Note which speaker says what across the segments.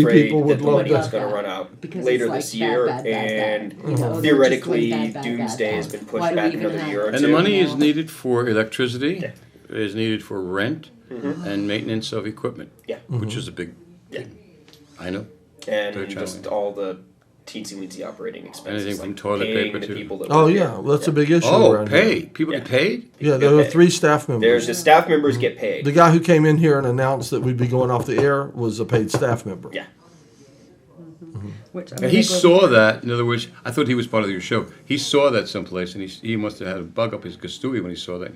Speaker 1: People would
Speaker 2: that the
Speaker 1: love
Speaker 2: money
Speaker 1: that.
Speaker 2: is going to run out
Speaker 3: Because
Speaker 2: later
Speaker 3: it's like
Speaker 2: this year,
Speaker 3: bad,
Speaker 2: and
Speaker 3: you know,
Speaker 2: theoretically,
Speaker 3: just bad,
Speaker 2: doomsday has been pushed
Speaker 3: Why do we
Speaker 2: back
Speaker 3: even
Speaker 2: another
Speaker 3: have-
Speaker 2: year or two.
Speaker 4: And the money is
Speaker 3: now.
Speaker 4: needed for electricity,
Speaker 2: Yeah.
Speaker 4: is needed for rent, and maintenance of equipment.
Speaker 2: Yeah.
Speaker 4: Which is a big
Speaker 2: Yeah.
Speaker 4: thing. I know.
Speaker 2: And
Speaker 4: They're
Speaker 2: just
Speaker 4: trying.
Speaker 2: all the teensy-weensy operating expenses.
Speaker 4: Anything from
Speaker 2: like
Speaker 4: toilet
Speaker 2: paying
Speaker 4: paper
Speaker 2: the
Speaker 4: to-
Speaker 2: people that
Speaker 1: Oh
Speaker 2: work
Speaker 1: yeah,
Speaker 2: here.
Speaker 1: that's a big issue
Speaker 4: Oh,
Speaker 1: around
Speaker 4: pay.
Speaker 1: here.
Speaker 4: People
Speaker 2: Yeah.
Speaker 4: get paid?
Speaker 1: Yeah,
Speaker 2: Get
Speaker 1: there were
Speaker 2: paid.
Speaker 1: 3 staff members.
Speaker 2: There's the staff members get paid.
Speaker 1: The guy who came in here and announced that we'd be going off the air was a paid staff member.
Speaker 2: Yeah.
Speaker 3: Which
Speaker 4: And he saw that. In other words, I thought he was part of your show. He saw that someplace, and he must have had a bug up his gastui when he saw that.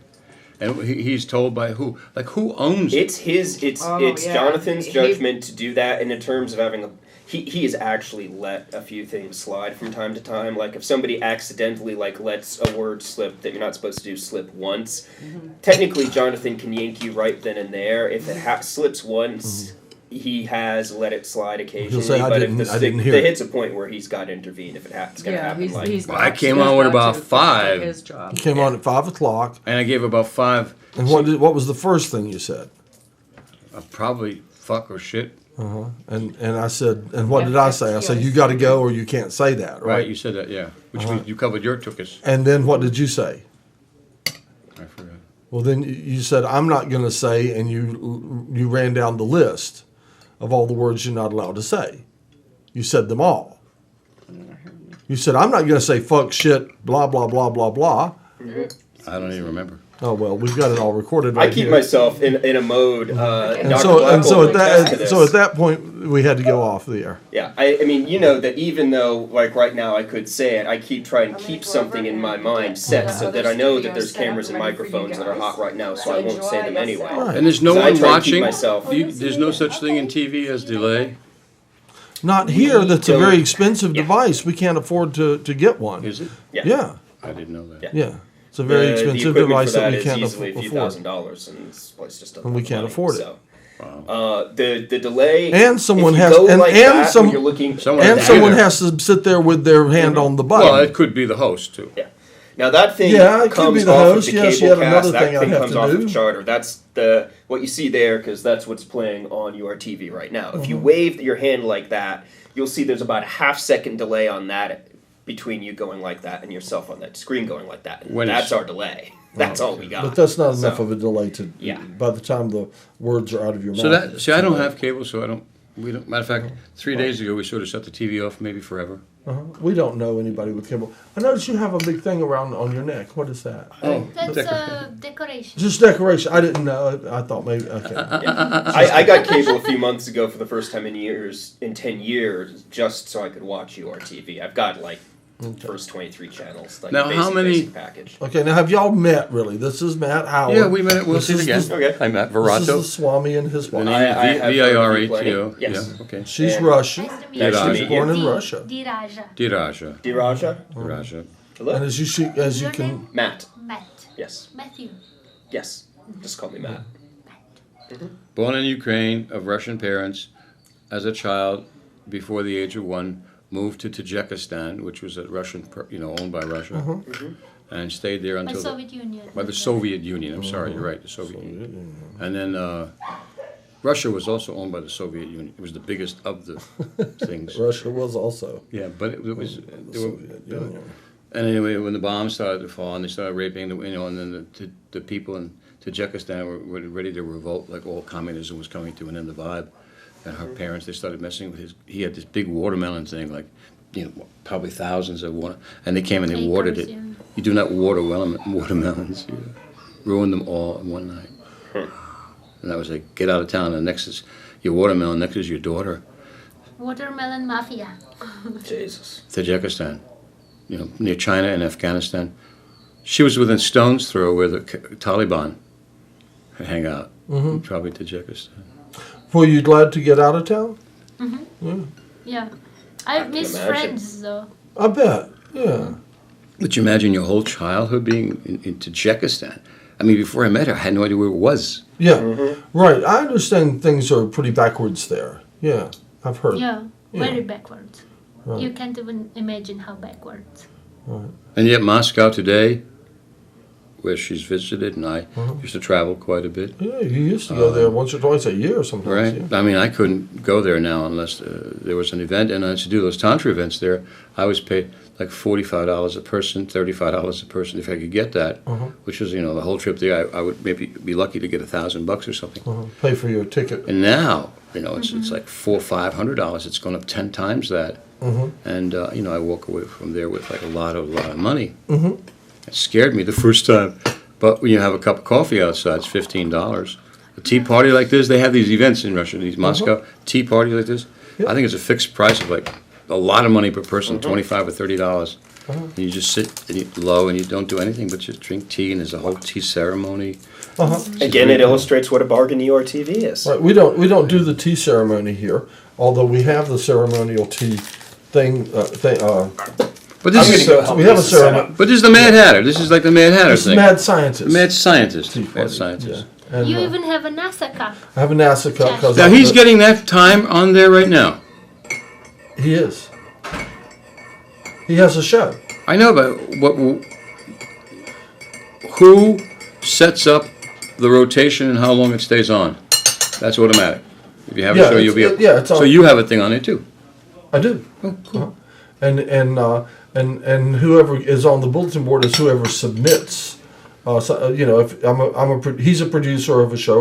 Speaker 4: And he's told by who? Like, who owns it?
Speaker 2: It's
Speaker 3: Oh, yeah.
Speaker 2: Jonathan's
Speaker 3: He-
Speaker 2: judgment to do that, and in terms of having he has actually let a few things slide from time to time. Like if somebody accidentally lets a word slip that you're not supposed to do slip once, technically Jonathan can yank you right then and there. If it slips once, he has let it slide occasionally.
Speaker 1: say, "I
Speaker 2: but
Speaker 1: didn't-
Speaker 2: if
Speaker 1: I didn't hear
Speaker 2: it
Speaker 1: it."
Speaker 2: hits a point where he's got to intervene if it's going to happen.
Speaker 4: Well, I came on with about 5.
Speaker 3: His job.
Speaker 1: He came on at 5 o'clock.
Speaker 4: And I gave about 5.
Speaker 1: And what was the first thing you said?
Speaker 4: Probably fuck or shit.
Speaker 1: And I said, and what did I say? I said, you got to go or you can't say that,
Speaker 4: Right,
Speaker 1: right?
Speaker 4: you said that, yeah. Which means you covered your tuchus.
Speaker 1: And then what did you say?
Speaker 4: I forgot.
Speaker 1: Well, then you said, I'm not going to say, and you ran down the list of all the words you're not allowed to say. You said them all. You said, I'm not going to say fuck, shit, blah, blah, blah, blah, blah.
Speaker 4: I don't even remember.
Speaker 1: Oh, well, we've got it all recorded right
Speaker 2: I keep
Speaker 1: here.
Speaker 2: myself in a mode.
Speaker 1: And
Speaker 2: Dr.
Speaker 1: so
Speaker 2: Blackwell
Speaker 1: at
Speaker 2: will attest to
Speaker 1: that so
Speaker 2: this.
Speaker 1: at that point we had to go off the air.
Speaker 2: Yeah, I mean, you know that even though, right now I could say it, I keep trying to keep something in my mind set so that I know that there's cameras and microphones that are hot right now, so I won't say them anyway.
Speaker 1: Right.
Speaker 4: And there's no
Speaker 2: So I
Speaker 4: one
Speaker 2: try to keep
Speaker 4: watching.
Speaker 2: myself-
Speaker 4: There's no such thing in TV as delay,
Speaker 1: Not here. That's a
Speaker 2: don't-
Speaker 1: very expensive
Speaker 2: Yeah.
Speaker 1: device. We can't afford to get one.
Speaker 4: is it?
Speaker 2: Yeah.
Speaker 1: Yeah,
Speaker 4: I didn't know that.
Speaker 2: Yeah.
Speaker 1: yeah. It's a very
Speaker 2: The
Speaker 1: expensive
Speaker 2: equipment
Speaker 1: device
Speaker 2: for
Speaker 1: that
Speaker 2: that
Speaker 1: we
Speaker 2: is
Speaker 1: can't
Speaker 2: easily a few
Speaker 1: afford.
Speaker 2: $1,000s, and this place just doesn't.
Speaker 1: And we
Speaker 2: have
Speaker 1: can't
Speaker 2: money,
Speaker 1: afford it.
Speaker 2: So.
Speaker 4: Wow.
Speaker 2: The delay.
Speaker 1: And someone
Speaker 2: if you
Speaker 1: has-
Speaker 2: go
Speaker 1: and-
Speaker 2: like
Speaker 1: and
Speaker 2: that
Speaker 1: some-
Speaker 2: when you're looking.
Speaker 4: Someone
Speaker 1: And
Speaker 4: has
Speaker 1: someone
Speaker 4: either.
Speaker 1: has to sit there with their hand on the button.
Speaker 4: Well, it could be the host, too.
Speaker 2: Yeah. Now that thing
Speaker 1: Yeah, it could
Speaker 2: comes
Speaker 1: be the
Speaker 2: off
Speaker 1: host.
Speaker 2: of the
Speaker 1: Yes,
Speaker 2: cable
Speaker 1: yet another
Speaker 2: cast.
Speaker 1: thing
Speaker 2: That
Speaker 1: I'd
Speaker 2: thing
Speaker 1: have
Speaker 2: comes
Speaker 1: to
Speaker 2: off
Speaker 1: do.
Speaker 2: of Charter. That's what you see there because that's what's playing on your TV right now. If you
Speaker 1: Mm-hmm.
Speaker 2: wave your hand like that, you'll see there's about a half-second delay on that between you going like that and yourself on that screen going like that. And
Speaker 4: When
Speaker 2: that's
Speaker 4: it's-
Speaker 2: our delay. That's all we got.
Speaker 1: But that's not enough
Speaker 2: So,
Speaker 1: of a delay to.
Speaker 2: Yeah.
Speaker 1: By the time the words are out of your
Speaker 4: So
Speaker 1: mouth.
Speaker 4: that, see, I don't have cable, so I don't, we don't, matter of fact, 3 days ago, we sort of shut the TV off, maybe forever.
Speaker 1: We don't know anybody with cable. I noticed you have a big thing around on your neck. What is that?
Speaker 4: Oh,
Speaker 5: That's a decoration.
Speaker 1: Just decoration. I didn't know. I thought maybe. Okay.
Speaker 2: I got cable a few months ago for the first time in 10 years, just so I could watch URTV. I've got first 23 channels. Like
Speaker 4: Now,
Speaker 2: a
Speaker 4: how many-
Speaker 2: basic package.
Speaker 1: Okay. Now, have y'all met? Really? This is Matt Howard.
Speaker 4: Yeah, we met it, we'll
Speaker 1: This
Speaker 4: see it
Speaker 1: is
Speaker 4: again.
Speaker 1: the-
Speaker 2: Okay.
Speaker 4: I met
Speaker 1: This is the
Speaker 4: Virato.
Speaker 1: Swami and his
Speaker 4: The
Speaker 1: wife.
Speaker 4: name
Speaker 2: I have
Speaker 4: is
Speaker 2: heard
Speaker 4: Virato.
Speaker 2: of you
Speaker 4: Yeah,
Speaker 2: plenty.
Speaker 4: okay.
Speaker 1: She's
Speaker 2: And-
Speaker 1: Russian.
Speaker 5: Nice to meet
Speaker 4: Nice to
Speaker 5: you.
Speaker 4: meet you.
Speaker 1: Born in
Speaker 5: Di-
Speaker 1: Russia.
Speaker 5: Diraja.
Speaker 4: Diraja.
Speaker 2: Diraja?
Speaker 4: Diraja.
Speaker 2: Hello?
Speaker 1: And as you
Speaker 5: Your
Speaker 1: can.
Speaker 5: name?
Speaker 2: Matt.
Speaker 5: Matt.
Speaker 2: Yes.
Speaker 5: Matthew.
Speaker 2: Yes. Just call me Matt.
Speaker 4: Born in Ukraine of Russian parents, as a child, before the age of 1, moved to Tajikistan, which was a Russian, owned by Russia, and stayed there
Speaker 5: By
Speaker 4: until
Speaker 5: Soviet Union.
Speaker 4: by the Soviet Union. I'm sorry, you're right, the Soviet Union. And then Russia was also owned by the Soviet Union. It was the biggest of the things.
Speaker 1: Russia was also.
Speaker 4: Yeah, but it was.
Speaker 1: Soviet Union.
Speaker 4: And anyway, when the bombs started to fall and they started raping, and then the people in Tajikistan were ready to revolt, like all communism was coming to an end, the vibe. And her parents, they started messing with he had this big watermelon thing, like, probably thousands of water, and they came and they watered it.
Speaker 5: Acres, yeah.
Speaker 4: You do not water watermelons. You ruin them all in one night. And that was like, get out of town, and next is your watermelon, next is your daughter.
Speaker 5: Watermelon Mafia.
Speaker 2: Jesus.
Speaker 4: Tajikistan, near China and Afghanistan. She was within stone's throw where the Taliban hang out, probably Tajikistan.
Speaker 1: Were you glad to get out of town?
Speaker 5: Yeah. I
Speaker 2: can
Speaker 5: miss
Speaker 2: imagine.
Speaker 5: friends though.
Speaker 1: I bet. Yeah.
Speaker 4: But you imagine your whole childhood being in Tajikistan. I mean, before I met her, I had no idea where it was.
Speaker 1: Yeah. Right. I understand things are pretty backwards there. Yeah. I've heard.
Speaker 5: Yeah.
Speaker 1: Yeah.
Speaker 5: Very backwards.
Speaker 1: Right.
Speaker 5: You can't even imagine how backwards.
Speaker 4: And yet Moscow today, where she's visited, and I used to travel quite a bit.
Speaker 1: Yeah, you used to go there once or twice a year sometimes.
Speaker 4: Right.
Speaker 1: Yeah.
Speaker 4: I mean, I couldn't go there now unless there was an event, and I used to do those tantra events there. I was paid like $45 a person, $35 a person if I could get that, which was, the whole trip there. I would maybe be lucky to get $1,000 or something.
Speaker 1: Pay for your ticket.
Speaker 4: And now, it's like $400 or $500. It's gone up 10 times that. And I walk away from there with like a lot of money. It scared me the first time. But when you have a cup of coffee outside, it's $15. A tea party like this, they have these events in Russia, these Moscow tea parties like this.
Speaker 1: Yeah.
Speaker 4: I think it's a fixed price of like a lot of money per person, $25 or $30. And you just sit and eat low and you don't do anything but just drink tea, and there's a whole tea ceremony.
Speaker 2: Again, it illustrates what a bargain your TV is.
Speaker 1: Right. We don't do the tea ceremony here, although we have the ceremonial tea thing.
Speaker 4: But this is
Speaker 2: go help
Speaker 1: we have a
Speaker 2: Lisa set
Speaker 1: ceremony.
Speaker 2: up.
Speaker 4: but this is the Mad Hatter. This is like the Mad Hatter
Speaker 1: It's
Speaker 4: thing.
Speaker 1: mad scientist.
Speaker 4: Mad scientist.
Speaker 1: Tea
Speaker 4: Mad
Speaker 1: party,
Speaker 4: scientist.
Speaker 1: Yeah. And,
Speaker 5: You even have a NASA cup.
Speaker 1: I have a NASA cup because
Speaker 4: Now he's getting that time on there right now.
Speaker 1: He is. He has a show.
Speaker 4: I know, but who sets up the rotation and how long it stays on? That's automatic. If you have a
Speaker 1: Yeah,
Speaker 4: show, you'll be
Speaker 1: it's- it's
Speaker 4: so
Speaker 1: on.
Speaker 4: you have a thing on it too.
Speaker 1: I do.
Speaker 4: Oh, cool.
Speaker 1: And whoever is on the bulletin board is whoever submits. If he's a producer of a show,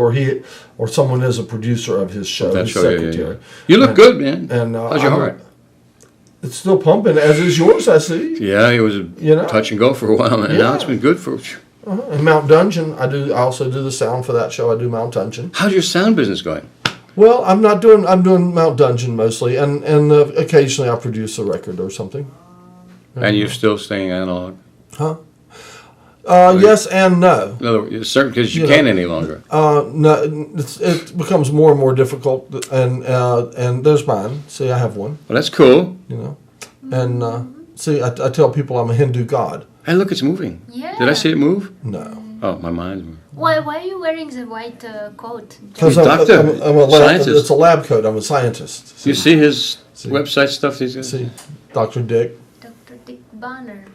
Speaker 1: or someone is a producer of his show.
Speaker 4: That
Speaker 1: his
Speaker 4: show, yeah.
Speaker 1: secretary.
Speaker 4: You look good, man.
Speaker 1: And
Speaker 4: How's your heart?
Speaker 1: It's still pumping, as is yours. I see.
Speaker 4: Yeah, it was a touch and go for a while, and now it's been good for.
Speaker 1: And Mount Dungeon, I also do the sound for that show. I do Mount Dungeon.
Speaker 4: How's your sound business going?
Speaker 1: Well, I'm doing Mount Dungeon mostly, and occasionally I produce a record or something.
Speaker 4: And you're still staying analog.
Speaker 1: Huh? Yes and no.
Speaker 4: In other words, certain because you
Speaker 1: You
Speaker 4: can't
Speaker 1: know,
Speaker 4: any longer.
Speaker 1: No, it becomes more and more difficult, and there's mine. See, I have one.
Speaker 4: Well, that's cool.
Speaker 1: And see, I tell people I'm a Hindu god.
Speaker 4: Hey, look, it's moving.
Speaker 5: Yeah.
Speaker 4: Did I see it move?
Speaker 1: No,
Speaker 4: Oh, my mind's moving.
Speaker 5: Why are you wearing the white coat?
Speaker 1: because
Speaker 4: He's a doctor,
Speaker 1: I'm a lab,
Speaker 4: scientist.
Speaker 1: it's a lab coat. I'm a scientist.
Speaker 4: You see his
Speaker 1: See.
Speaker 4: website stuff? He's got?
Speaker 1: See, Dr. Dick.
Speaker 5: Dr. Dick Bonner.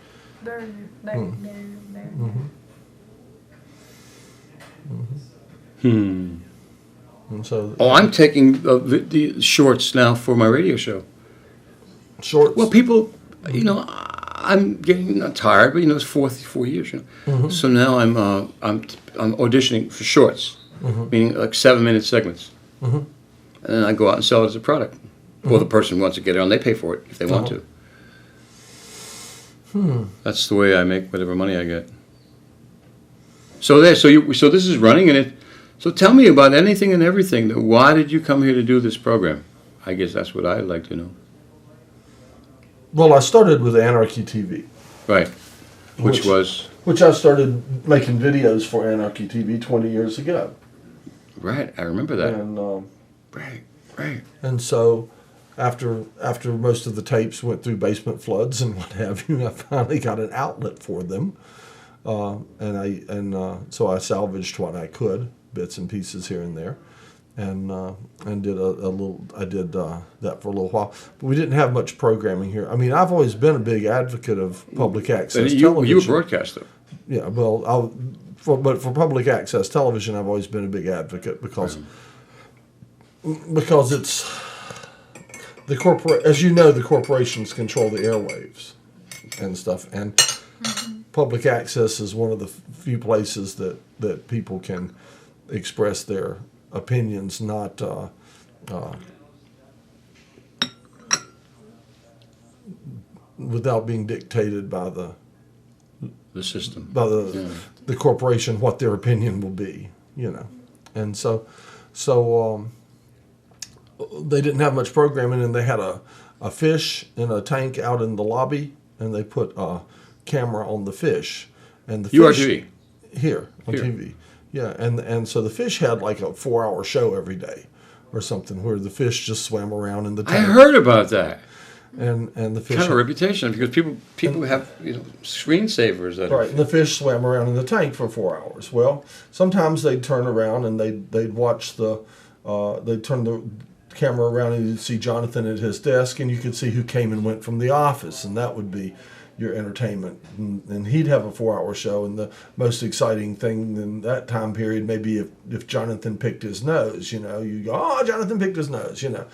Speaker 5: Burner.
Speaker 1: And so
Speaker 4: Oh, I'm taking the shorts now for my radio show.
Speaker 1: shorts.
Speaker 4: Well, people, I'm getting not tired, but it's 4 years. So now I'm auditioning for shorts, meaning like 7-minute segments, and then I go out and sell it as a product. Well, the person wants to get it on, they pay for it if they want to. That's the way I make whatever money I get. So so this is running, and so tell me about anything and everything. Why did you come here to do this program? I guess that's what I'd like to know.
Speaker 1: Well, I started with Anarchy TV,
Speaker 4: Right, which
Speaker 1: I started making videos for Anarchy TV 20 years ago,
Speaker 4: right. I remember that.
Speaker 1: and
Speaker 4: Right.
Speaker 1: and so after most of the tapes went through basement floods and what have you, I finally got an outlet for them, so I salvaged what I could, bits and pieces here and there, and did a little. I did that for a little while, but we didn't have much programming here. I mean, I've always been a big advocate of public access television.
Speaker 4: You were broadcaster.
Speaker 1: Yeah, well, but for public access television, I've always been a big advocate because it's as you know, the corporations control the airwaves and stuff, and public access is one of the few places that people can express their opinions, not without being dictated by
Speaker 4: The system.
Speaker 1: the corporation what their opinion will be, and so they didn't have much programming, and they had a fish in a tank out in the lobby, and they put a camera on the fish, and the fish
Speaker 4: URTV.
Speaker 1: here on
Speaker 4: Here.
Speaker 1: TV, yeah, and so the fish had like a 4-hour show every day, or something, where the fish just swam around in the
Speaker 4: I
Speaker 1: tank.
Speaker 4: heard about that.
Speaker 1: And the fish
Speaker 4: Kind of a reputation because people have screensavers that
Speaker 1: right, and the fish swam around in the tank for 4 hours. Well, sometimes they'd turn around and they'd watch they'd turn the camera around and you'd see Jonathan at his desk, and you could see who came and went from the office, and that would be, your entertainment. And he'd have a 4-hour show, and the most exciting thing in that time period maybe if Jonathan picked his nose, you know, you go, oh, Jonathan picked his nose, you know.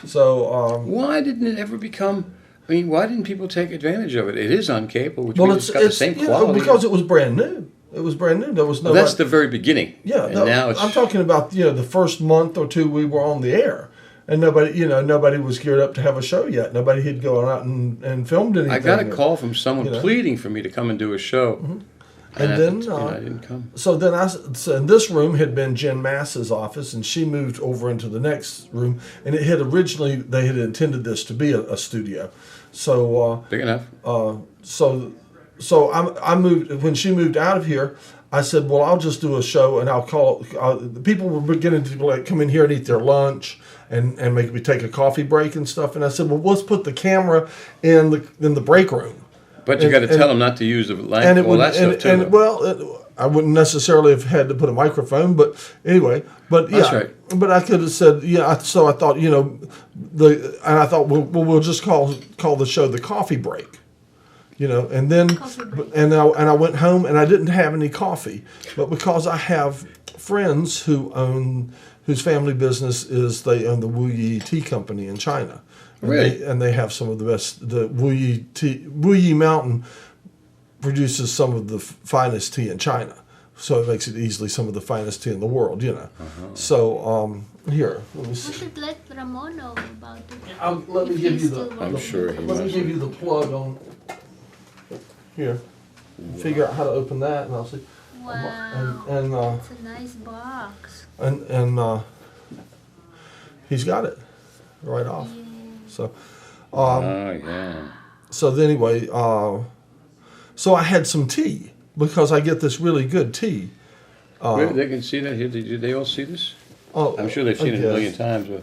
Speaker 1: So
Speaker 4: Why didn't it ever become? I mean, why didn't people take advantage of it? It is on cable, which
Speaker 1: well,
Speaker 4: means it's got the same
Speaker 1: you know,
Speaker 4: quality.
Speaker 1: because it was brand new. It was brand new. There was no.
Speaker 4: Well, that's the very beginning.
Speaker 1: Yeah,
Speaker 4: and
Speaker 1: no,
Speaker 4: now it's.
Speaker 1: I'm talking about, you know, the first month or two we were on the air, and nobody was geared up to have a show yet. Nobody had gone out and filmed anything.
Speaker 4: I got a call from someone
Speaker 1: you know.
Speaker 4: pleading for me to come and do a show,
Speaker 1: And then
Speaker 4: I didn't come.
Speaker 1: So then and this room had been Jen Mass's office, and she moved over into the next room, and it had originally they had intended this to be a studio. So
Speaker 4: Big enough.
Speaker 1: so I moved when she moved out of here. I said, well, I'll just do a show, and I'll call. The people were beginning to like come in here and eat their lunch and make me take a coffee break and stuff. And I said, well, let's put the camera in the break room.
Speaker 4: But you got to tell them not to use the light,
Speaker 1: And it
Speaker 4: all
Speaker 1: would,
Speaker 4: that stuff too.
Speaker 1: and well, I wouldn't necessarily have had to put a microphone, but anyway, but yeah,
Speaker 4: That's right.
Speaker 1: But I could have said, yeah. So I thought, you know, and I thought, well, we'll just call the show the Coffee Break, you know, and then
Speaker 5: Coffee break.
Speaker 1: and I went home and I didn't have any coffee, but because I have friends whose family business is they own the Wu Yi Tea Company in China. And
Speaker 4: Really?
Speaker 1: they have some of the best. The Wu Yi Mountain produces some of the finest tea in China, so it makes it easily some of the finest tea in the world, you know. So here, let me
Speaker 5: We
Speaker 1: see.
Speaker 5: should let Ramon know about it.
Speaker 1: Let me
Speaker 5: If
Speaker 1: give
Speaker 5: he's
Speaker 1: you
Speaker 5: still
Speaker 1: the.
Speaker 4: I'm
Speaker 5: working.
Speaker 4: sure he
Speaker 1: Let me
Speaker 4: must.
Speaker 1: give you the plug on. Here, figure out how to open that, and I'll see.
Speaker 5: Wow.
Speaker 1: And
Speaker 5: It's a nice box.
Speaker 1: he's got it right off.
Speaker 5: Yeah.
Speaker 1: So.
Speaker 4: Oh, yeah.
Speaker 1: So anyway, so I had some tea because I get this really good tea.
Speaker 4: They can see that here. Did they all see this?
Speaker 1: Oh,
Speaker 4: I'm sure they've seen it a million times. But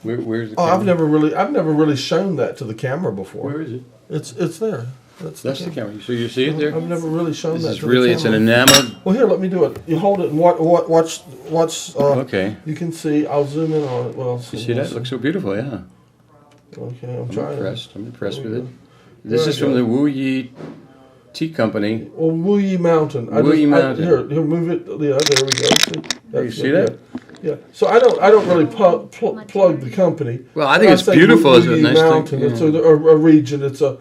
Speaker 4: where's the
Speaker 1: Oh,
Speaker 4: camera?
Speaker 1: I've never really shown that to the camera before.
Speaker 4: Where is it?
Speaker 1: It's there. That's
Speaker 4: the camera. So you see it there?
Speaker 1: I've never really shown
Speaker 4: This
Speaker 1: that.
Speaker 4: is
Speaker 1: to
Speaker 4: really,
Speaker 1: the
Speaker 4: it's an
Speaker 1: camera.
Speaker 4: enameled.
Speaker 1: Well, here, let me do it. You hold it and watch.
Speaker 4: Okay.
Speaker 1: You can see. I'll zoom in on it. Well,
Speaker 4: You see that? It looks so beautiful, yeah.
Speaker 1: Okay, I'm
Speaker 4: I'm
Speaker 1: trying.
Speaker 4: impressed. I'm impressed
Speaker 1: There
Speaker 4: with
Speaker 1: we
Speaker 4: it. This
Speaker 1: There
Speaker 4: is
Speaker 1: we
Speaker 4: from
Speaker 1: go.
Speaker 4: the Wu Yi Tea Company.
Speaker 1: Well, Wu Yi Mountain.
Speaker 4: Wu Yi Mountain.
Speaker 1: Here, move it. Yeah, there we go. See? That's
Speaker 4: see
Speaker 1: good,
Speaker 4: that?
Speaker 1: Yeah. So I don't really plug the company.
Speaker 4: Well, I
Speaker 1: When
Speaker 4: think it's
Speaker 1: say
Speaker 4: beautiful.
Speaker 1: Wu
Speaker 4: It's a
Speaker 1: Yi
Speaker 4: nice thing,
Speaker 1: Mountain.
Speaker 4: yeah.
Speaker 1: It's a region. It's a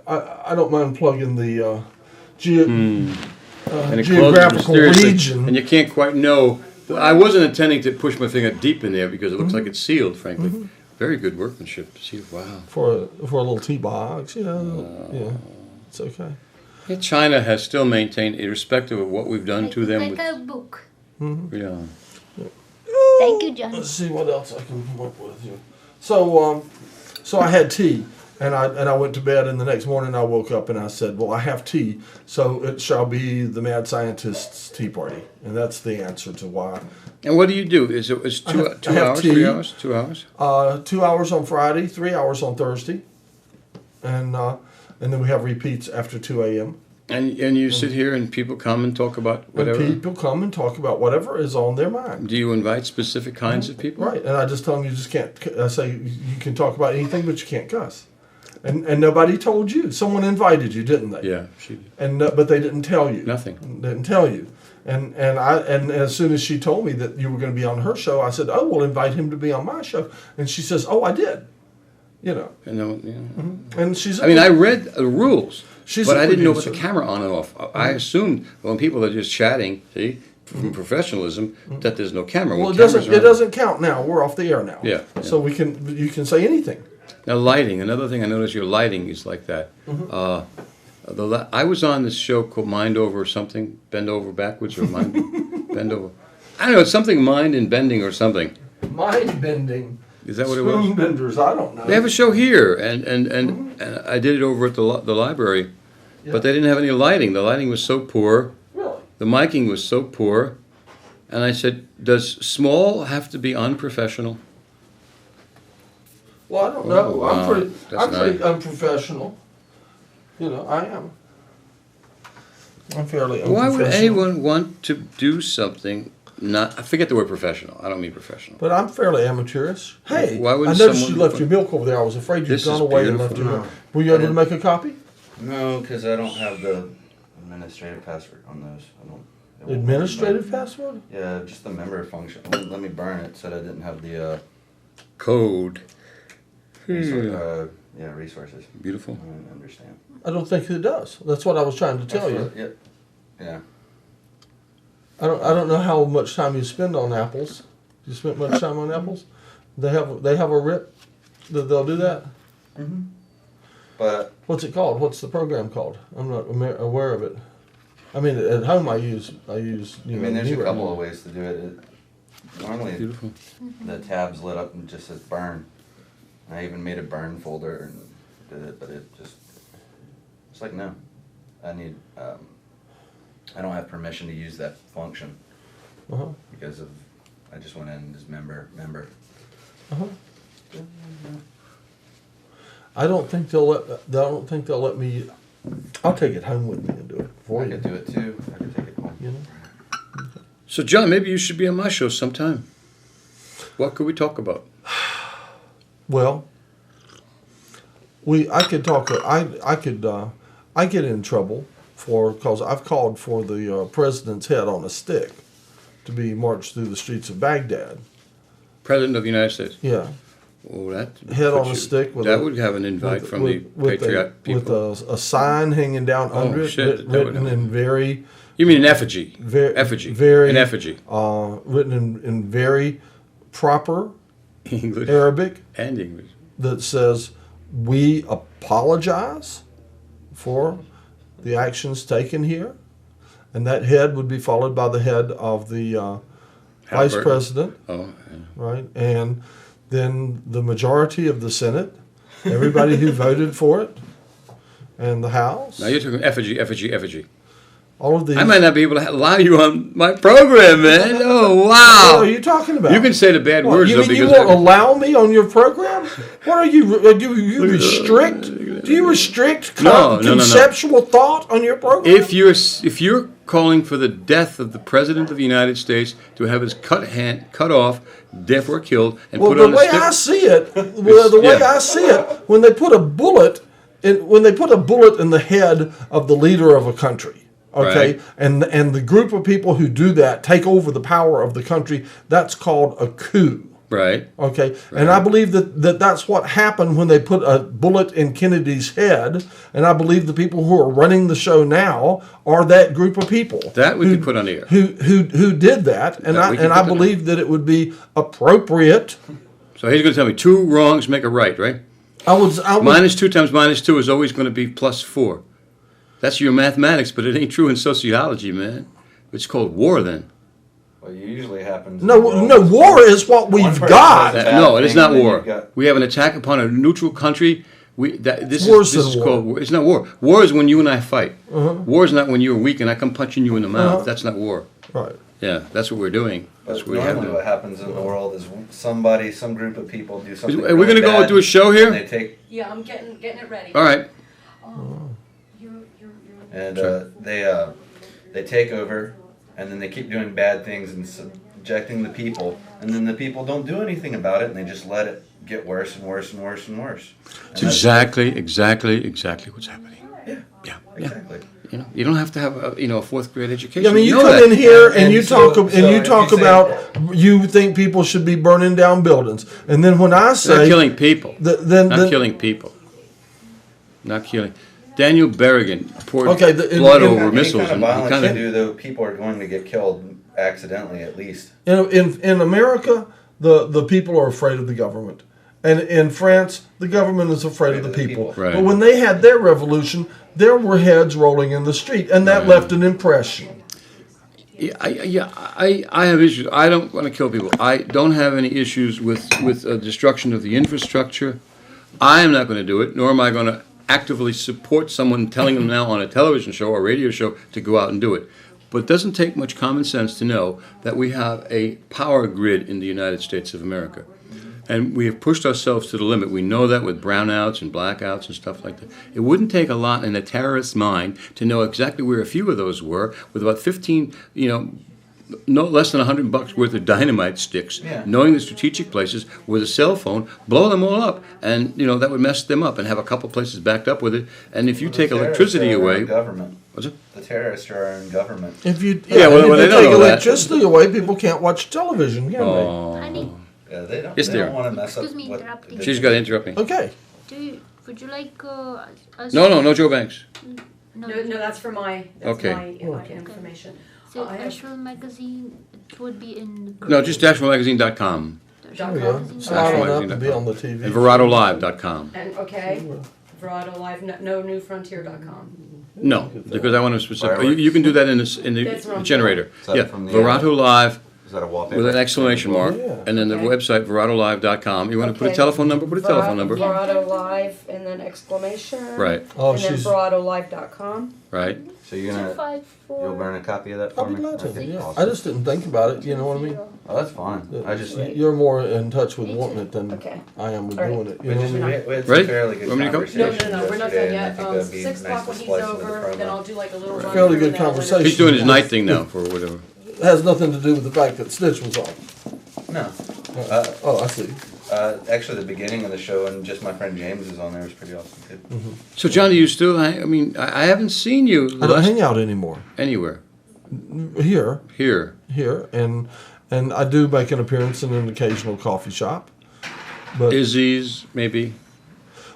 Speaker 1: I don't mind plugging the
Speaker 4: And it closes
Speaker 1: geographical
Speaker 4: mysteriously,
Speaker 1: region.
Speaker 4: and you can't quite know. I wasn't intending to push my finger deep in there because it looks like it's sealed, frankly. Very good workmanship. See, wow.
Speaker 1: for a little tea box, you know. Yeah, it's okay.
Speaker 4: Yeah, China has still maintained, irrespective of what we've done to them.
Speaker 5: Like
Speaker 4: With,
Speaker 5: a book.
Speaker 4: yeah.
Speaker 5: Thank you, John.
Speaker 1: Let's see what else I can come up with here. So I had tea, and I went to bed, and the next morning I woke up and I said, well, I have tea, so it shall be the mad scientist's tea party, and that's the answer to why.
Speaker 4: And what do you do? Is it
Speaker 1: I
Speaker 4: two
Speaker 1: have 2 hours,
Speaker 4: tea. 3
Speaker 1: tea.
Speaker 4: hours, 2 hours?
Speaker 1: 2 hours on Friday, 3 hours on Thursday, and then we have repeats after 2 a.m.
Speaker 4: And you sit here and people come and talk about whatever.
Speaker 1: And people come and talk about whatever is on their mind.
Speaker 4: Do you invite specific kinds of people?
Speaker 1: Right, and I just tell them you just can't. I say you can talk about anything, but you can't cuss. And nobody told you. Someone invited you, didn't they?
Speaker 4: Yeah, she did.
Speaker 1: And but they didn't tell you.
Speaker 4: Nothing.
Speaker 1: Didn't tell you. And as soon as she told me that you were going to be on her show, I said, "Oh, we'll invite him to be on my show." And she says, "Oh, I did." You know.
Speaker 4: And then,
Speaker 1: And she's.
Speaker 4: I mean, I read the rules,
Speaker 1: She's
Speaker 4: but
Speaker 1: a
Speaker 4: I didn't know about the
Speaker 1: producer.
Speaker 4: camera on and off. I assumed when people are just chatting, see, from professionalism, that there's no camera.
Speaker 1: Well,
Speaker 4: When
Speaker 1: it
Speaker 4: cameras
Speaker 1: doesn't.
Speaker 4: are
Speaker 1: It
Speaker 4: on-
Speaker 1: doesn't count now. We're off the air now.
Speaker 4: Yeah, yeah.
Speaker 1: So you can say anything.
Speaker 4: Now, lighting. Another thing I noticed, your lighting is like that. I was on this show called Mind Over or something, Bend Over Backwards or Mind Bend Over. I don't know. It's something Mind and Bending or something.
Speaker 1: Mind bending.
Speaker 4: Is that what it was?
Speaker 1: Spoon benders. I don't know.
Speaker 4: They have a show here, and I did it over at the library, but they didn't have any lighting. The lighting was so poor.
Speaker 1: Really?
Speaker 4: The miking was so poor. And I said, does small have to be unprofessional?
Speaker 1: Well, I don't know.
Speaker 4: wow.
Speaker 1: I'm pretty
Speaker 4: That's nice.
Speaker 1: unprofessional. You know, I am. I'm fairly
Speaker 4: Why
Speaker 1: unprofessional.
Speaker 4: would anyone want to do something not. I forget the word professional. I don't mean professional.
Speaker 1: But I'm fairly amateurish. Hey,
Speaker 4: Why
Speaker 1: I
Speaker 4: wouldn't
Speaker 1: noticed you
Speaker 4: someone-
Speaker 1: left your milk over there. I was afraid you'd
Speaker 4: This
Speaker 1: gone
Speaker 4: is
Speaker 1: away and left
Speaker 4: beautiful.
Speaker 1: your milk. Were you able to make a copy?
Speaker 6: No, because I don't have the administrative password on those. I don't. it won't
Speaker 1: Administrative
Speaker 6: let me-
Speaker 1: password?
Speaker 6: Yeah, just the member function. It wouldn't let me burn it. Said I didn't have the
Speaker 4: Code.
Speaker 6: resources.
Speaker 4: Beautiful.
Speaker 6: I don't understand.
Speaker 1: I don't think it does. That's what I was trying to tell you.
Speaker 6: Yep. Yeah.
Speaker 1: I don't know how much time you spend on apples. You spent much time on apples? They have a RIP that they'll do that.
Speaker 6: But
Speaker 1: What's it called? What's the program called? I'm not aware of it. I mean, at home I use
Speaker 6: I mean, there's a
Speaker 1: Nero.
Speaker 6: couple of ways to do it. Normally,
Speaker 4: Beautiful.
Speaker 6: the tab's lit up and just says burn. I even made a burn folder and did it, but it's like no. I need. I don't have permission to use that function
Speaker 1: Uh-huh.
Speaker 6: because of. I just went in as member.
Speaker 1: Uh-huh. I don't think they'll let me. I'll take it home with me and do it for
Speaker 6: I
Speaker 1: you.
Speaker 6: could do it too. I could take it home.
Speaker 1: You know.
Speaker 4: So, John, maybe you should be on my show sometime. What could we talk about?
Speaker 1: Well, I could talk. I get in trouble because I've called for the president's head on a stick to be marched through the streets of Baghdad.
Speaker 4: President of the United States.
Speaker 1: Yeah,
Speaker 4: Oh, that
Speaker 1: head on
Speaker 4: puts
Speaker 1: a
Speaker 4: you-
Speaker 1: stick with
Speaker 4: that
Speaker 1: a-
Speaker 4: would have an invite from the
Speaker 1: with
Speaker 4: patriot people.
Speaker 1: with a sign hanging down under it,
Speaker 4: shit, that would
Speaker 1: written
Speaker 4: help.
Speaker 1: in very
Speaker 4: You mean an effigy?
Speaker 1: Very-
Speaker 4: effigy.
Speaker 1: very-
Speaker 4: An effigy.
Speaker 1: written in very proper
Speaker 4: English
Speaker 1: Arabic
Speaker 4: and English.
Speaker 1: that says, "We apologize for the actions taken here," and that head would be followed by the head of the vice
Speaker 4: Halliburton.
Speaker 1: president,
Speaker 4: Oh, yeah.
Speaker 1: right, and then the majority of the Senate, everybody who voted for it, and the House.
Speaker 4: Now you're talking effigy, effigy, effigy.
Speaker 1: All of these.
Speaker 4: I might not be able to allow you on my program, man. Oh,
Speaker 1: What
Speaker 4: wow.
Speaker 1: are you talking about?
Speaker 4: You can say the bad
Speaker 1: What,
Speaker 4: words,
Speaker 1: you
Speaker 4: though,
Speaker 1: mean you
Speaker 4: because
Speaker 1: won't allow me on your program? What are you? Do you restrict? Do you restrict
Speaker 4: No.
Speaker 1: conceptual thought on your program?
Speaker 4: if you're calling for the death of the President of the United States to have his cut off, therefore killed, and
Speaker 1: well,
Speaker 4: put
Speaker 1: the
Speaker 4: on a
Speaker 1: way
Speaker 4: stick.
Speaker 1: I see it, the way
Speaker 4: yeah.
Speaker 1: I see it, when they put a bullet in the head of the leader of a country. Okay,
Speaker 4: Right.
Speaker 1: and the group of people who do that take over the power of the country. That's called a coup.
Speaker 4: Right.
Speaker 1: Okay, and I believe that's what happened when they put a bullet in Kennedy's head, and I believe the people who are running the show now are that group of people.
Speaker 4: That we could put on the air.
Speaker 1: Who did that, and
Speaker 4: That we could
Speaker 1: I
Speaker 4: put on
Speaker 1: believe that it would be appropriate.
Speaker 4: So he's going to tell me 2 wrongs make a right, right?
Speaker 1: I would
Speaker 4: Minus 2 times minus 2 is always going to be plus 4. That's your mathematics, but it ain't true in sociology, man. It's called war then.
Speaker 6: Well, it usually happens. in
Speaker 1: no
Speaker 6: the world.
Speaker 1: no war is what
Speaker 6: One
Speaker 1: we've
Speaker 6: person
Speaker 1: got.
Speaker 6: does
Speaker 4: No,
Speaker 6: bad
Speaker 4: it is
Speaker 6: thing,
Speaker 4: not
Speaker 6: and then
Speaker 4: war.
Speaker 6: you've got-
Speaker 4: We have an attack upon a neutral country. This
Speaker 1: worse
Speaker 4: is
Speaker 1: than war.
Speaker 4: called war. It's not war. War is when you and I fight. War is not when you're weak and I come punching you in the mouth. That's not war.
Speaker 1: Right.
Speaker 4: Yeah, that's what we're doing. That's
Speaker 6: But
Speaker 4: what we have
Speaker 6: normally
Speaker 4: to.
Speaker 6: what happens in the world is some group of people do something.
Speaker 4: Are we
Speaker 6: really
Speaker 4: going to go
Speaker 6: bad,
Speaker 4: do a show
Speaker 6: and
Speaker 4: here?
Speaker 6: they take
Speaker 3: Yeah, I'm getting it ready.
Speaker 4: All right.
Speaker 6: and they take over, and then they keep doing bad things and subjecting the people, and then the people don't do anything about it, and they just let it get worse and worse and worse and worse. And
Speaker 4: It's
Speaker 6: that's-
Speaker 4: exactly what's happening. Yeah.
Speaker 6: exactly.
Speaker 4: You know, you don't have to have a 4th grade education.
Speaker 1: Yeah, I mean, you
Speaker 4: know
Speaker 1: come
Speaker 4: that.
Speaker 1: in here and
Speaker 6: And
Speaker 1: you
Speaker 6: so-
Speaker 1: talk
Speaker 6: so if you
Speaker 1: talk
Speaker 6: say-
Speaker 1: about you think people should be burning down buildings, and then when I
Speaker 4: Not
Speaker 1: say
Speaker 4: killing people.
Speaker 1: then
Speaker 4: Killing people. Not killing. Daniel Berrigan poured
Speaker 1: Okay,
Speaker 4: blood
Speaker 1: in-
Speaker 4: over
Speaker 6: Any
Speaker 4: missiles,
Speaker 6: kind of
Speaker 4: and he
Speaker 6: violence
Speaker 4: kind
Speaker 6: you
Speaker 4: of
Speaker 6: do, though, people are going to get killed accidentally, at least.
Speaker 1: in America the people are afraid of the government, and in France the government is afraid of the people.
Speaker 4: Right.
Speaker 1: But when they had their revolution, there were heads rolling in the street, and that left an impression.
Speaker 4: I have issues. I don't want to kill people. I don't have any issues with destruction of the infrastructure. I am not going to do it, nor am I going to actively support someone telling them now on a television show or radio show to go out and do it. But it doesn't take much common sense to know that we have a power grid in the United States of America. And we have pushed ourselves to the limit. We know that with brownouts and blackouts and stuff like that. It wouldn't take a lot in a terrorist's mind to know exactly where a few of those were, with about 15, no less than $100 worth of dynamite sticks,
Speaker 6: Yeah.
Speaker 4: knowing the strategic places with a cell phone, blow them all up, and that would mess them up, and have a couple places backed up with it. And if you
Speaker 6: Well,
Speaker 4: take
Speaker 6: the
Speaker 4: electricity
Speaker 6: terrorists are our
Speaker 4: away,
Speaker 6: own government.
Speaker 4: what's it?
Speaker 6: The terrorists are our own government.
Speaker 1: If you
Speaker 4: Yeah, well,
Speaker 1: if
Speaker 4: they
Speaker 1: you
Speaker 4: don't
Speaker 1: take
Speaker 4: know that.
Speaker 1: electricity away, people can't watch television, can
Speaker 5: Honey,
Speaker 6: Yeah, they don't.
Speaker 4: Yes,
Speaker 6: they
Speaker 4: dear.
Speaker 6: don't want to mess up.
Speaker 5: Excuse me,
Speaker 6: what
Speaker 5: interrupting.
Speaker 6: the-
Speaker 4: She's got to interrupt me.
Speaker 1: they? Okay.
Speaker 5: would you like us?
Speaker 4: No, Joe Banks.
Speaker 3: No, that's for my, that's
Speaker 4: Okay.
Speaker 3: my information.
Speaker 5: So
Speaker 3: I have-
Speaker 5: Asheville magazine, it would be in.
Speaker 4: No, just DashfulMagazine.com
Speaker 3: Dot
Speaker 1: There we
Speaker 3: com.
Speaker 1: go. It's loud enough to be
Speaker 4: Magazine.com.
Speaker 1: on the TV.
Speaker 4: and VeratoLive.com.
Speaker 3: And, okay, Verado Live, no newfrontier.com.
Speaker 4: No, because I want to specific.
Speaker 6: Fireworks.
Speaker 4: You can do that in the
Speaker 3: That's what I'm
Speaker 4: generator.
Speaker 6: Is that
Speaker 4: Yeah,
Speaker 6: from the-
Speaker 4: Verato Live
Speaker 6: Is that a wallpaper?
Speaker 4: with an exclamation mark,
Speaker 1: Yeah.
Speaker 4: and then the
Speaker 3: Okay.
Speaker 4: website veratolive.com. You want to put a
Speaker 3: Okay.
Speaker 4: telephone number? Put a telephone number.
Speaker 3: Verado Live and then exclamation.
Speaker 4: Right,
Speaker 1: Oh,
Speaker 3: And then
Speaker 1: she's.
Speaker 3: veratolive.com.
Speaker 4: right.
Speaker 6: So you're gonna,
Speaker 5: 254.
Speaker 6: you'll burn a copy of that for
Speaker 1: I'll be
Speaker 6: me?
Speaker 1: glad to.
Speaker 6: Okay,
Speaker 1: Yeah.
Speaker 6: awesome.
Speaker 1: I just didn't think about it. You know what I mean?
Speaker 6: Oh, that's fine. I just.
Speaker 1: You're more in touch with wanting it than
Speaker 3: Okay.
Speaker 1: I am with
Speaker 3: All right.
Speaker 1: doing it. You
Speaker 6: We
Speaker 1: know
Speaker 6: just
Speaker 1: what I mean?
Speaker 6: we had
Speaker 4: Ready?
Speaker 6: some fairly good
Speaker 4: Want me to go?
Speaker 3: No,
Speaker 6: conversations
Speaker 3: we're not
Speaker 6: yesterday,
Speaker 3: done
Speaker 6: and I
Speaker 3: yet.
Speaker 6: think that'd be
Speaker 3: 6
Speaker 6: nice
Speaker 3: o'clock
Speaker 6: to
Speaker 3: when he's
Speaker 6: splice with the
Speaker 3: over, then
Speaker 6: promo.
Speaker 3: I'll do like a little run.
Speaker 1: Fairly
Speaker 3: through
Speaker 1: good
Speaker 3: and then I'll
Speaker 1: conversation.
Speaker 3: let
Speaker 4: He's doing his night thing now, for whatever.
Speaker 1: It has nothing to do with the fact that Stitch was on.
Speaker 6: No.
Speaker 1: Oh, I see.
Speaker 6: Actually, the beginning of the show and just my friend James is on there was pretty awesome too.
Speaker 4: So, John, do you still hang? I mean, I haven't seen you
Speaker 1: I don't hang out anymore.
Speaker 4: anywhere.
Speaker 1: Here,
Speaker 4: Here.
Speaker 1: and I do make an appearance in an occasional coffee shop. But
Speaker 4: Izzy's, maybe.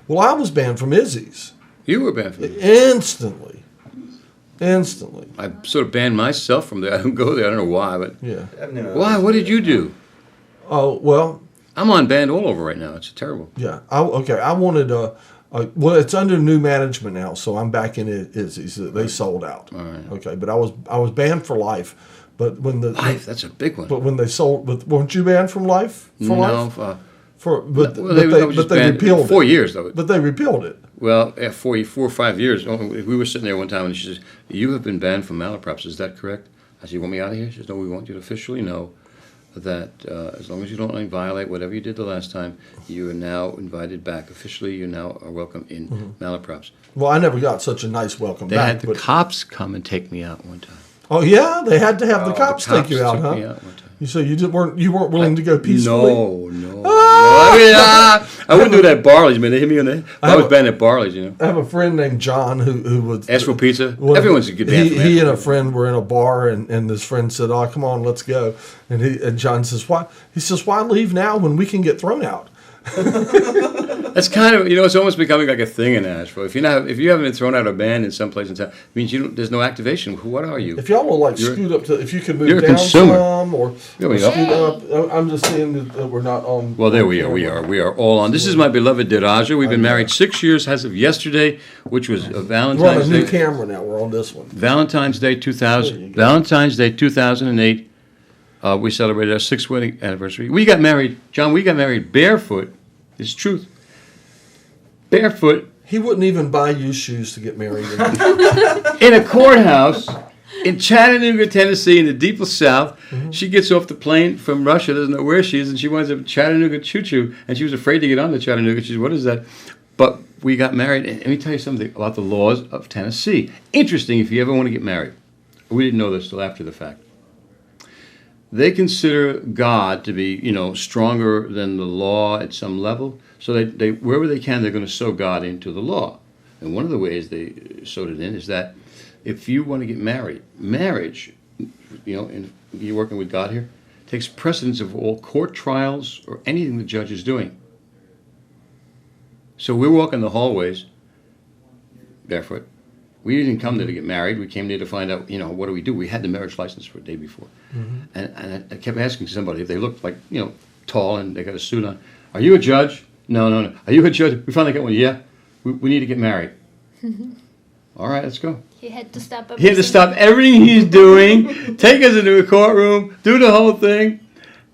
Speaker 1: well, I was banned from Izzy's
Speaker 4: You were banned from it.
Speaker 1: instantly.
Speaker 4: I sort of banned myself from there. I don't go there. I don't know why, but
Speaker 1: Yeah.
Speaker 4: why? What did you do?
Speaker 1: Oh well,
Speaker 4: I'm on banned all over right now. It's terrible.
Speaker 1: yeah. I wanted well, it's under new management now, so I'm back in Izzy's. They sold out.
Speaker 4: All right.
Speaker 1: Okay, but I was banned for life. But when the
Speaker 4: Life, that's a big one.
Speaker 1: but when they sold, but weren't you banned from life? For life?
Speaker 4: No,
Speaker 1: But
Speaker 4: I was just
Speaker 1: they
Speaker 4: banned
Speaker 1: repealed
Speaker 4: 4
Speaker 1: it.
Speaker 4: years though.
Speaker 1: But they repealed it.
Speaker 4: Well, yeah, 4 or 5 years. We were sitting there one time, and she says, "You have been banned from malaprops. Is that correct?" I said, "You want me out of here?" She says, "No, we want you to officially know that as long as you don't violate whatever you did the last time, you are now invited back. Officially, you now are welcome in malaprops."
Speaker 1: Well, I never got such a nice welcome
Speaker 4: They
Speaker 1: back.
Speaker 4: had the
Speaker 1: but,
Speaker 4: cops come and take me out one time.
Speaker 1: oh yeah, they had to have the
Speaker 6: Oh, the
Speaker 1: cops take you out,
Speaker 4: took
Speaker 1: huh?
Speaker 4: me out one time.
Speaker 1: So you weren't willing to go peacefully.
Speaker 4: No. I wouldn't do that at Barley's, man. They hit me on the head. I was banned at Barley's, you know.
Speaker 1: I have a friend named John who was
Speaker 4: Asheville Pizza.
Speaker 1: well,
Speaker 4: Everyone's a good band. from
Speaker 1: He and
Speaker 4: Asheville.
Speaker 1: a friend were in a bar, and his friend said, "Oh, come on, let's go." And John says, "Why?" He says, "Why leave now when we can get thrown out?"
Speaker 4: That's kind of, it's almost becoming like a thing in Asheville. If you haven't been thrown out of a band in some place in town, it means there's no activation. What are you?
Speaker 1: If y'all will like
Speaker 4: You're-
Speaker 1: scoot up to, if you could
Speaker 4: you're
Speaker 1: move
Speaker 4: a
Speaker 1: down
Speaker 4: consumer.
Speaker 1: some or
Speaker 4: There we
Speaker 1: or
Speaker 4: go.
Speaker 1: scoot up. I'm just saying that we're not on.
Speaker 4: Well, there
Speaker 1: on
Speaker 4: we are.
Speaker 1: camera.
Speaker 4: We are all on. This is my beloved Diraja. We've been married 6 years as of yesterday, which was a
Speaker 1: We're on a
Speaker 4: Valentine's
Speaker 1: new
Speaker 4: Day.
Speaker 1: camera now. We're on this one.
Speaker 4: Valentine's Day
Speaker 1: There you
Speaker 4: 2000.
Speaker 1: go.
Speaker 4: Valentine's Day 2008. We celebrated our 6th wedding anniversary. We got married, John. We got married barefoot. It's truth. Barefoot
Speaker 1: He wouldn't even buy you shoes to get married in.
Speaker 4: in a courthouse in Chattanooga, Tennessee, in the deepest South. She gets off the plane from Russia, doesn't know where she is, and she winds up in Chattanooga choo-choo, and she was afraid to get on the Chattanooga. She said, "What is that?" But we got married, and let me tell you something about the laws of Tennessee. Interesting if you ever want to get married. We didn't know this till after the fact. They consider God to be, stronger than the law at some level. So they wherever they can, they're going to sew God into the law. And one of the ways they sewed it in is that if you want to get married, marriage, and you're working with God here, takes precedence of all court trials or anything the judge is doing. So we're walking the hallways barefoot. We didn't come there to get married. We came there to find out, what do we do? We had the marriage license for a day before. And I kept asking somebody if they looked like, tall and they got a suit on. "Are you a judge?" No. "Are you a judge?" We finally got one. "Yeah, we need to get married." "All right, let's go."
Speaker 5: He had to stop.
Speaker 4: He had to stop everything he's doing, take us into a courtroom, do the whole thing.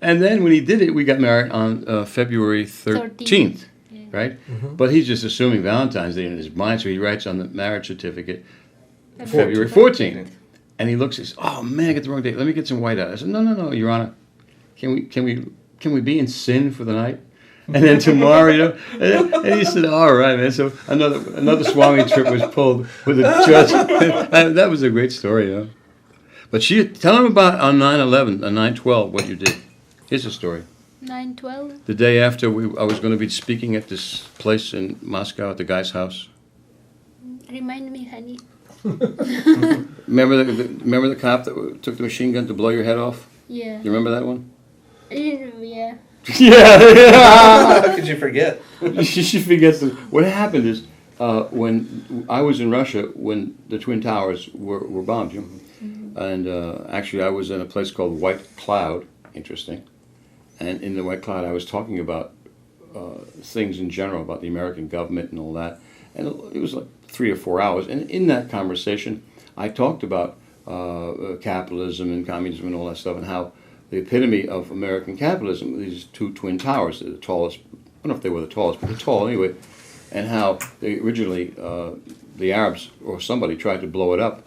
Speaker 4: And then when he did it, we got married on February 13th. Right? But he's just assuming Valentine's Day in his mind, so he writes on the marriage certificate February 14th. And he looks and says, "Oh man, I got the wrong date. Let me get some white out." I said, No, Your Honor. Can we be in sin for the night? And then tomorrow, and he said, "All right, man." So another Swami trip was pulled with a judge. That was a great story, But tell him about on 9/11, on 9/12, what you did. Here's the story.
Speaker 5: 9/12.
Speaker 4: The day after I was going to be speaking at this place in Moscow at the guy's house.
Speaker 5: Remind me, honey.
Speaker 4: Remember the cop that took the machine gun to blow your head off?
Speaker 5: Yeah.
Speaker 4: You remember that one?
Speaker 5: Yeah.
Speaker 4: Yeah.
Speaker 6: How could you forget?
Speaker 4: She forgets. What happened is when I was in Russia when the Twin Towers were bombed, and actually I was in a place called White Cloud. Interesting. And in the White Cloud, I was talking about things in general about the American government and all that. And it was like 3 or 4 hours. And in that conversation, I talked about capitalism and communism and all that stuff, and how the epitome of American capitalism, these two twin towers, the tallest, I don't know if they were the tallest, but they're tall anyway, and how they originally, the Arabs or somebody tried to blow it up.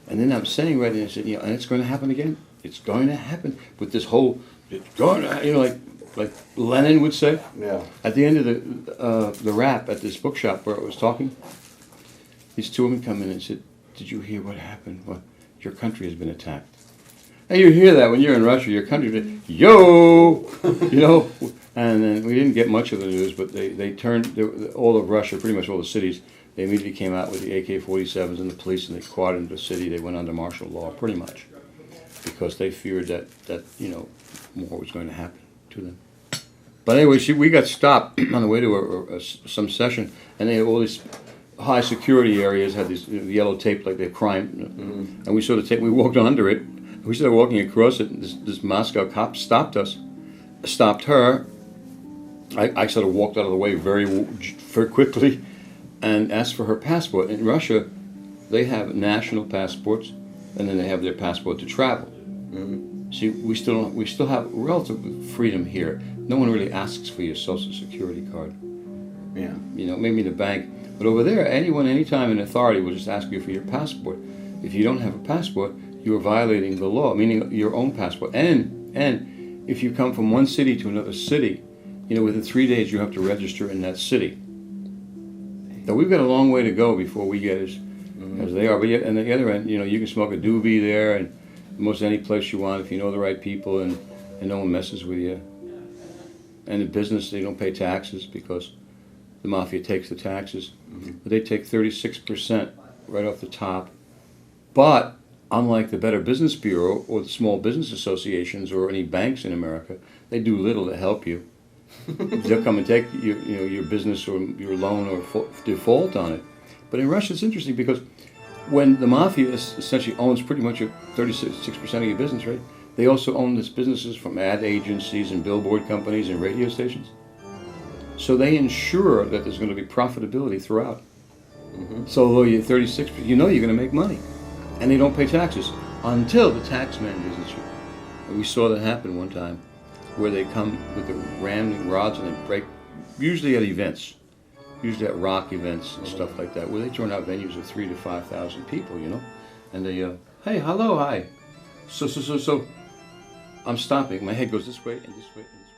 Speaker 4: And then I'm saying right there, I said, and it's going to happen again. It's going to happen with this whole, it's going to, like Lenin would say.
Speaker 6: Yeah.
Speaker 4: At the end of the rap at this bookshop where I was talking, these two women come in and said, "Did you hear what happened? Well, your country has been attacked." And you hear that when you're in Russia, your country, yo, And then we didn't get much of the news, but they turned all of Russia, pretty much all the cities. They immediately came out with the AK-47s and the police, and they quieted the city. They went under martial law, pretty much, because they feared that more was going to happen to them. But anyway, we got stopped on the way to some session, and they had all these high security areas, had these yellow tape like they're crime, and we sort of we walked under it. We started walking across it, and this Moscow cop stopped us, stopped her. I sort of walked out of the way very quickly and asked for her passport. In Russia, they have national passports, and then they have their passport to travel. See, we still have relative freedom here. No one really asks for your social security card.
Speaker 6: Yeah.
Speaker 4: Maybe the bank. But over there, anyone, anytime, an authority will just ask you for your passport. If you don't have a passport, you are violating the law, meaning your own passport. And if you come from one city to another city, within 3 days you have to register in that city. Now we've got a long way to go before we get as they are. But yet, on the other end, you can smoke a doobie there and almost any place you want if you know the right people and no one messes with you. And in business, they don't pay taxes because the mafia takes the taxes. But they take 36% right off the top. But unlike the Better Business Bureau or the small business associations or any banks in America, they do little to help you. They'll come and take your business or your loan or default on it. But in Russia, it's interesting because when the mafia essentially owns pretty much 36% of your business, right? They also own these businesses from ad agencies and billboard companies and radio stations. So they ensure that there's going to be profitability throughout. So although you're 36%, you're going to make money. And they don't pay taxes until the tax man visits you. And we saw that happen one time where they come with the ramming rods and they break, usually at events, usually at rock events and stuff like that, where they turn out venues of 3,000 to 5,000 people, and they, hey, hello, hi. So, I'm stopping. My head goes this way and this way and this way.